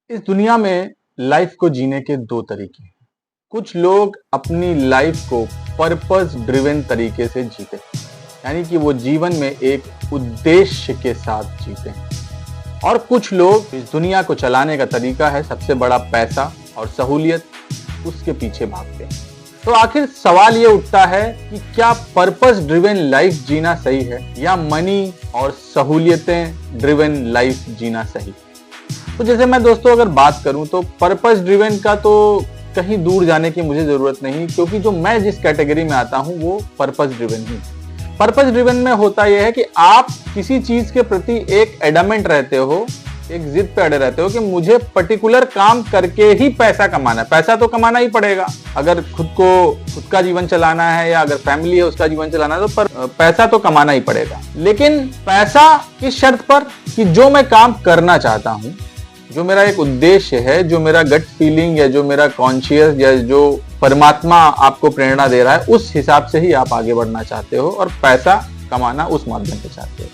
इस दुनिया में लाइफ को जीने के दो तरीके हैं। कुछ लोग अपनी लाइफ को पर्पस ड्रिवन तरीके से जीते हैं, यानी कि वो जीवन में एक उद्देश्य के साथ जीते हैं। और कुछ लोग इस दुनिया को चलाने का तरीका है सबसे बड़ा पैसा और सहूलियत, उसके पीछे भागते हैं। तो आखिर सवाल ये उठता है कि क्या पर्पस ड्रिवन लाइफ जीना सही है या मनी और सहूलियतें ड्रिवन लाइफ जीना सही? तो जैसे मैं दोस्तों अगर बात करूं तो पर्पस ड्रिवन का तो कहीं दूर जाने की मुझे जरूरत नहीं, क्योंकि जो मैं जिस कैटेगरी में आता हूं वो पर्पस ड्रिवन ही। पर्पस ड्रिवन में होता यह है कि आप किसी चीज के प्रति एक एडमेंट रहते हो, एक जिद पे अड़े रहते हो कि मुझे पर्टिकुलर काम करके ही पैसा कमाना है। पैसा तो कमाना ही पड़ेगा, अगर खुद का जीवन चलाना है या अगर फैमिली है उसका जीवन चलाना है तो पैसा तो कमाना ही पड़ेगा। लेकिन पैसा किस शर्त पर कि जो मैं काम करना चाहता हूं, जो मेरा एक उद्देश्य है, जो मेरा गट फीलिंग या जो मेरा कॉन्शियस या जो परमात्मा आपको प्रेरणा दे रहा है, उस हिसाब से ही आप आगे बढ़ना चाहते हो और पैसा कमाना उस माध्यम से चाहते हो।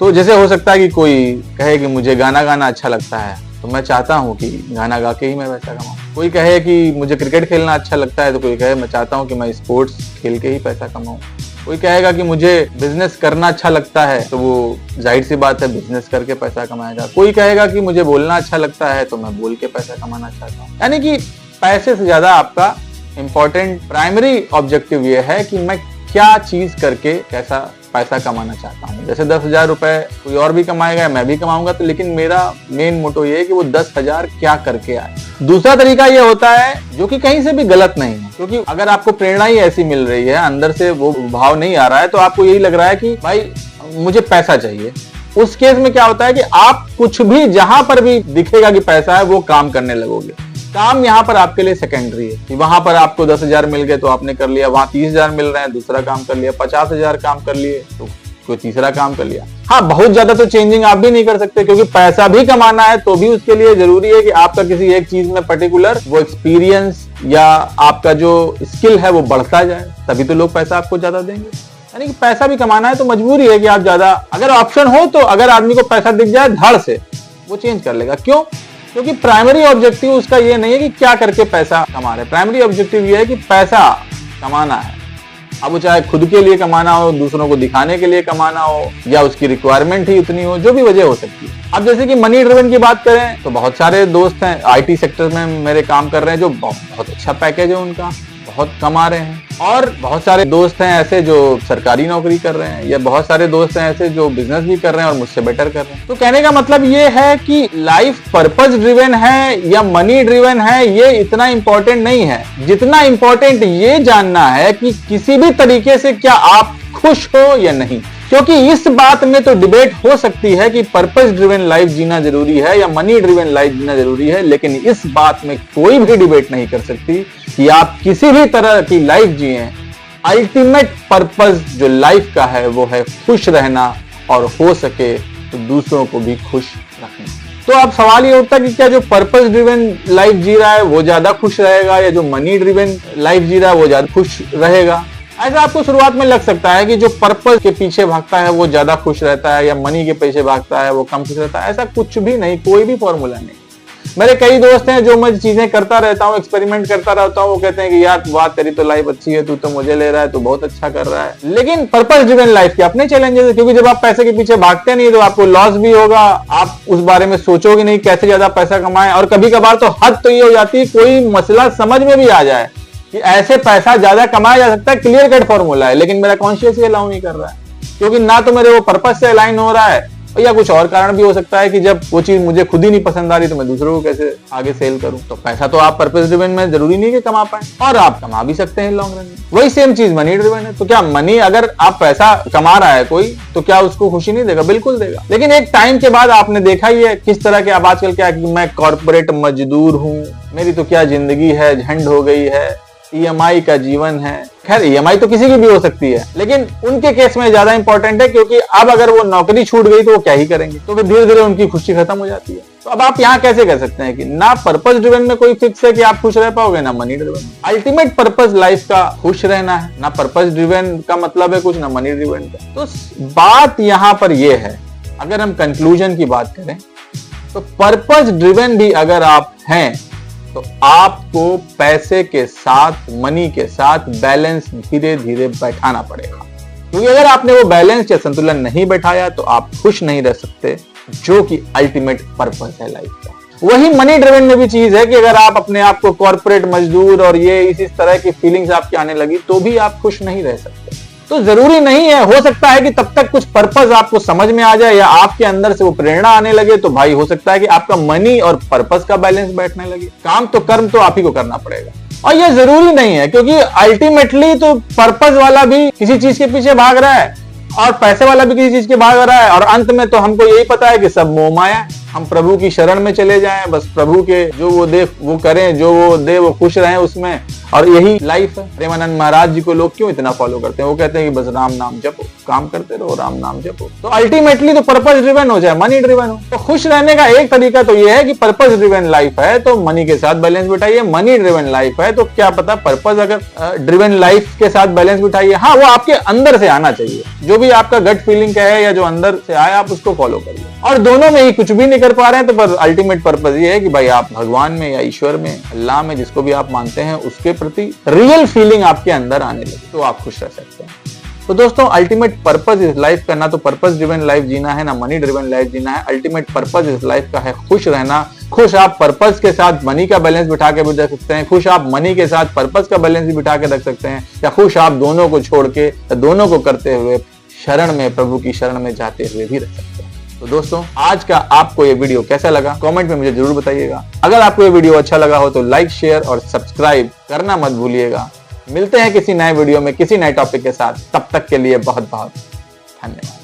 तो जैसे हो सकता है कि कोई कहे कि मुझे गाना गाना अच्छा लगता है, तो मैं चाहता हूँ कि गाना गा के ही मैं पैसा कमाऊँ। कोई कहे कि मुझे क्रिकेट खेलना अच्छा लगता है, तो कोई कहे मैं चाहता हूँ कि मैं स्पोर्ट्स खेल के ही पैसा कमाऊँ। कोई कहेगा कि मुझे बिजनेस करना अच्छा लगता है, तो वो जाहिर सी बात है बिजनेस करके पैसा कमाएगा। कोई कहेगा कि मुझे बोलना अच्छा लगता है, तो मैं बोल के पैसा कमाना चाहता हूँ। यानी कि पैसे से ज्यादा आपका इम्पोर्टेंट प्राइमरी ऑब्जेक्टिव ये है कि मैं क्या चीज करके कैसा पैसा कमाना चाहता हूँ। जैसे 10,000 रुपए कोई और भी कमाएगा, मैं भी कमाऊंगा, तो लेकिन मेरा मेन मोटो ये है कि वो 10,000 क्या करके आए। दूसरा तरीका ये होता है जो कि कहीं से भी गलत नहीं है, क्योंकि अगर आपको प्रेरणा ही ऐसी मिल रही है, अंदर से वो भाव नहीं आ रहा है, तो आपको यही लग रहा है कि भाई मुझे पैसा चाहिए। उस केस में क्या होता है कि आप कुछ भी जहां पर भी दिखेगा कि पैसा है वो काम करने लगोगे। काम यहाँ पर आपके लिए सेकेंडरी है कि वहां पर आपको 10,000 मिल गए तो आपने कर लिया, वहां 30,000 मिल रहे हैं दूसरा काम कर लिया, 50,000 काम कर लिए तो कोई तीसरा काम कर लिया। हाँ, बहुत ज्यादा तो चेंजिंग आप भी नहीं कर सकते, क्योंकि पैसा भी कमाना है तो भी उसके लिए जरूरी है कि आपका किसी एक चीज में पर्टिकुलर वो एक्सपीरियंस या आपका जो स्किल है वो बढ़ता जाए, तभी तो लोग पैसा आपको ज्यादा देंगे। यानी कि पैसा भी कमाना है तो मजबूरी है कि आप ज्यादा, अगर ऑप्शन हो तो अगर आदमी को पैसा दिख जाए धड़ से वो चेंज कर लेगा। क्यों? क्योंकि प्राइमरी ऑब्जेक्टिव उसका ये नहीं है कि क्या करके पैसा कमा रहे, प्राइमरी ऑब्जेक्टिव ये है कि पैसा कमाना है। अब वो चाहे खुद के लिए कमाना हो, दूसरों को दिखाने के लिए कमाना हो, या उसकी रिक्वायरमेंट ही उतनी हो, जो भी वजह हो सकती है। अब जैसे कि मनी ड्रिवन की बात करें तो बहुत सारे दोस्त हैं आईटी सेक्टर में मेरे काम कर रहे हैं, जो बहुत अच्छा पैकेज है उनका, बहुत कमा रहे हैं। और बहुत सारे दोस्त हैं ऐसे जो सरकारी नौकरी कर रहे हैं, या बहुत सारे दोस्त हैं ऐसे जो बिजनेस भी कर रहे हैं और मुझसे बेटर कर रहे हैं। तो कहने का मतलब ये है कि लाइफ पर्पस ड्रिवन है या मनी ड्रिवन है, ये इतना इंपॉर्टेंट नहीं है जितना इंपॉर्टेंट ये जानना है कि किसी भी तरीके से क्या आप खुश हो या नहीं। क्योंकि इस बात में तो डिबेट हो सकती है कि पर्पस ड्रिवन लाइफ जीना जरूरी है या मनी ड्रिवन लाइफ जीना जरूरी है, लेकिन इस बात में कोई भी डिबेट नहीं कर सकती कि आप किसी भी तरह की लाइफ जिए, अल्टीमेट पर्पस जो लाइफ का है वो है खुश रहना, और हो सके तो दूसरों को भी खुश रखना। तो अब सवाल ये उठता है कि क्या जो पर्पस ड्रिवन लाइफ जी रहा है वो ज्यादा खुश रहेगा या जो मनी ड्रिवन लाइफ जी रहा है वो ज्यादा खुश रहेगा? ऐसा आपको शुरुआत में लग सकता है कि जो पर्पस के पीछे भागता है वो ज्यादा खुश रहता है या मनी के पीछे भागता है वो कम खुश रहता है। ऐसा कुछ भी नहीं, कोई भी फॉर्मूला नहीं। मेरे कई दोस्त हैं जो मैं चीजें करता रहता हूँ, एक्सपेरिमेंट करता रहता हूँ, वो कहते हैं कि यार बात तेरी तो लाइफ अच्छी है, तू तो मुझे ले रहा है, तू बहुत अच्छा कर रहा है। लेकिन पर्पस ड्रिवन लाइफ के अपने चैलेंजेस है, क्योंकि जब आप पैसे के पीछे भागते नहीं तो आपको लॉस भी होगा, आप उस बारे में सोचोगे नहीं कैसे ज्यादा पैसा कमाएं। और कभी कभार तो हद तो ये हो जाती है, कोई मसला समझ में भी आ जाए कि ऐसे पैसा ज्यादा कमाया जा सकता है, क्लियर कट फॉर्मूला है, लेकिन मेरा कॉन्शियस ये अलाउ नहीं कर रहा है, क्योंकि ना तो मेरे वो पर्पस से अलाइन हो रहा है, या कुछ और कारण भी हो सकता है कि जब वो चीज मुझे खुद ही नहीं पसंद आ रही तो मैं दूसरों को कैसे आगे सेल करूं। तो पैसा तो आप पर्पस ड्रिवन में जरूरी नहीं कि कमा पाए, और आप कमा भी सकते हैं लॉन्ग रन में। वही सेम चीज मनी ड्रिवन है। तो क्या मनी, अगर आप पैसा कमा रहा है कोई, तो क्या उसको खुशी नहीं देगा? बिल्कुल देगा। लेकिन एक टाइम के बाद आपने देखा ही है किस तरह के अब आजकल क्या कि मैं कॉर्पोरेट मजदूर हूं, मेरी तो क्या जिंदगी है, झंड हो गई है, ईएमआई का जीवन है। खैर ईएमआई तो किसी की भी हो सकती है, लेकिन उनके केस में ज्यादा इंपॉर्टेंट है, क्योंकि अब अगर वो नौकरी छूट गई तो वो क्या ही करेंगे, तो फिर धीरे धीरे उनकी खुशी खत्म हो जाती है। तो अब आप यहाँ कैसे कर सकते हैं कि ना पर्पस ड्रिवन में कोई फिक्स है कि आप खुश रह पाओगे, ना money driven. Ultimate purpose life का खुश रहना है, ना पर्पस ड्रिवन का मतलब है कुछ, ना मनी ड्रिवन का। तो बात यहाँ पर यह है, अगर हम कंक्लूजन की बात करें तो पर्पस ड्रिवन भी अगर आप हैं तो आपको पैसे के साथ, मनी के साथ बैलेंस धीरे धीरे बैठाना पड़ेगा, क्योंकि अगर आपने वो बैलेंस या संतुलन नहीं बैठाया तो आप खुश नहीं रह सकते, जो कि अल्टीमेट पर्पस है लाइफ का। वही मनी ड्रिवन में भी चीज है कि अगर आप अपने आप को कॉर्पोरेट मजदूर और ये इस तरह की फीलिंग्स आपकी आने लगी तो भी आप खुश नहीं रह सकते। तो जरूरी नहीं है, हो सकता है कि तब तक कुछ पर्पस आपको समझ में आ जाए या आपके अंदर से वो प्रेरणा आने लगे, तो भाई हो सकता है कि आपका मनी और पर्पस का बैलेंस बैठने लगे। काम तो कर्म तो आप ही को करना पड़ेगा, और ये जरूरी नहीं है, क्योंकि अल्टीमेटली तो पर्पस वाला भी किसी चीज के पीछे भाग रहा है और पैसे वाला भी किसी चीज के भाग रहा है, और अंत में तो हमको यही पता है कि सब मोह माया है। हम प्रभु की शरण में चले जाएं, बस प्रभु के जो वो दे वो करें, जो वो दे वो खुश रहें उसमें, और यही लाइफ है। प्रेमानंद महाराज जी को लोग क्यों इतना फॉलो करते हैं? वो कहते हैं कि बस राम नाम जपो, काम करते रहो, राम नाम जपो। तो अल्टीमेटली तो पर्पस ड्रिवन हो चाहे मनी ड्रिवन हो। तो खुश रहने का एक तरीका तो ये है कि पर्पस ड्रिवन लाइफ है तो मनी के साथ बैलेंस बिठाइए, मनी ड्रिवन लाइफ है तो क्या पता पर्पस अगर ड्रिवन लाइफ के साथ बैलेंस बिठाइए। हाँ, वो आपके अंदर से आना चाहिए, जो भी आपका गट फीलिंग का है या जो अंदर से आए आप उसको फॉलो करिए। और दोनों में ही कुछ भी नहीं कर पा रहे हैं तो पर अल्टीमेट पर्पस ये है कि भाई आप भगवान में या ईश्वर में, अल्लाह में, जिसको भी आप मानते हैं, उसके प्रति रियल फीलिंग आपके अंदर आने लगे तो आप खुश रह सकते हैं। तो दोस्तों, अल्टीमेट पर्पस इस लाइफ का ना तो पर्पस ड्रिवन लाइफ जीना है ना मनी ड्रिवन लाइफ जीना है। अल्टीमेट पर्पस इस लाइफ का है खुश रहना। खुश आप पर्पस के साथ मनी का बैलेंस बिठा के भी रख सकते हैं, खुश आप मनी के साथ पर्पस का बैलेंस भी बिठा के रख सकते हैं, या खुश आप दोनों को छोड़ के, दोनों को करते हुए शरण में, प्रभु की शरण में जाते हुए भी रख सकते हैं। तो दोस्तों, आज का आपको ये वीडियो कैसा लगा कमेंट में मुझे जरूर बताइएगा। अगर आपको ये वीडियो अच्छा लगा हो तो लाइक, शेयर और सब्सक्राइब करना मत भूलिएगा। मिलते हैं किसी नए वीडियो में किसी नए टॉपिक के साथ, तब तक के लिए बहुत बहुत धन्यवाद।